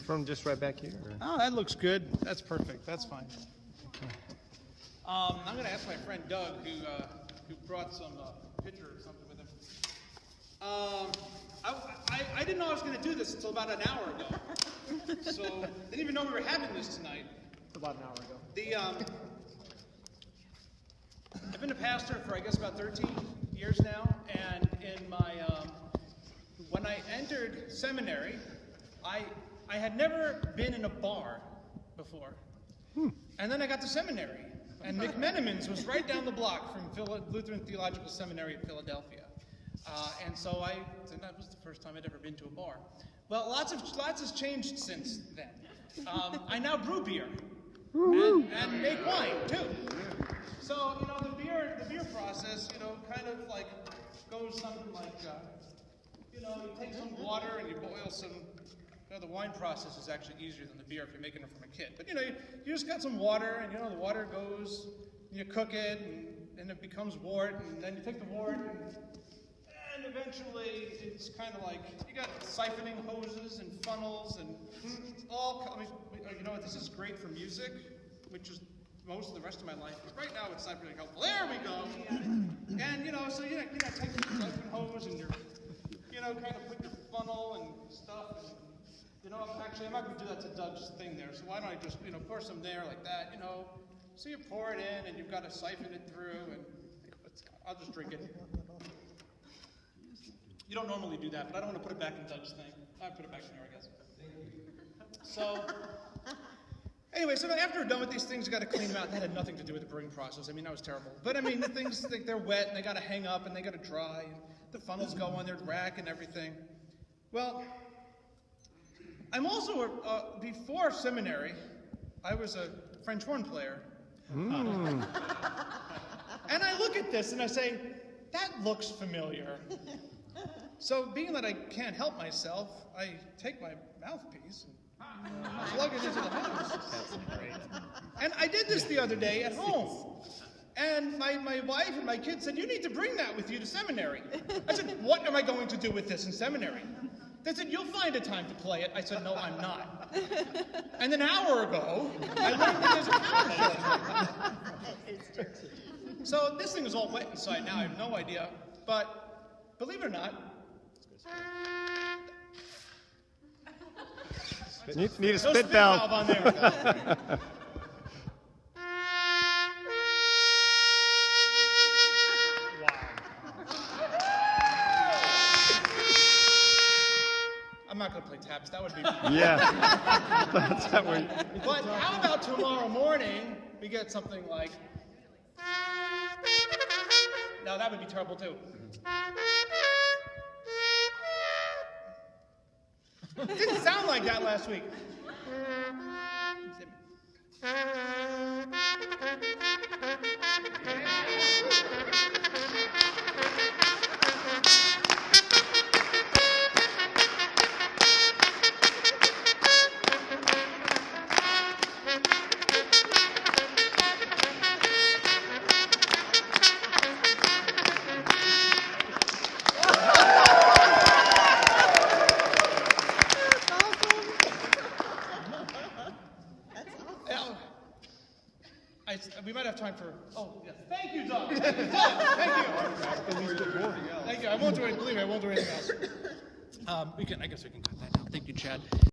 From just right back here? Or? Oh, that looks good. That's perfect. That's fine. I'm going to ask my friend Doug, who brought some pitcher or something with him. I didn't know I was going to do this until about an hour ago. So I didn't even know we were having this tonight. About an hour ago. I've been a pastor for, I guess, about 13 years now, and in my when I entered seminary, I had never been in a bar before. And then I got to seminary, and McMenamins was right down the block from Lutheran Theological Seminary in Philadelphia. And so that was the first time I'd ever been to a bar. Well, lots has changed since then. I now brew beer and make wine too. So the beer process, kind of like goes something like, you take some water and you boil some. The wine process is actually easier than the beer if you're making it from a kit. But you just got some water, and the water goes, and you cook it, and it becomes wort, and then you take the wort, and eventually it's kind of like you got siphoning hoses and funnels, and it's all. This is great for music, which is most of the rest of my life. But right now it's not really helpful. There we go. And so take the siphon hose, and you're kind of put your funnel and stuff. And, actually, I'm not going to do that to Doug's thing there, so why don't I just, pour some there like that, So you pour it in, and you've got to siphon it through, and I'll just drink it. You don't normally do that, but I don't want to put it back in Doug's thing. I'll put it back in here, I guess. So, anyway, so after we're done with these things, you got to clean them out. That had nothing to do with the brewing process. That was terrible. But, the things, they're wet, and they got to hang up, and they got to dry, and the funnels go on their rack and everything. Well, I'm also, before seminary, I was a French horn player. And I look at this and I say, that looks familiar. So being that I can't help myself, I take my mouthpiece and plug it into the house. And I did this the other day at home. And my wife and my kids said, you need to bring that with you to seminary. I said, what am I going to do with this in seminary? They said, you'll find a time to play it. I said, no, I'm not. And an hour ago, I learned that there's a power show. So this thing is all wet inside now. I have no idea. But believe it or not, need a spit valve on there. I'm not going to play taps. That would be... Yeah. That's how we... But how about tomorrow morning, we get something like... No, that would be terrible, too. It didn't sound like that last week. We might have time for... Oh, yes. Thank you, Doug. Thank you. Thank you. I won't do anything else. I guess we can cut that now. Thank you, Chad.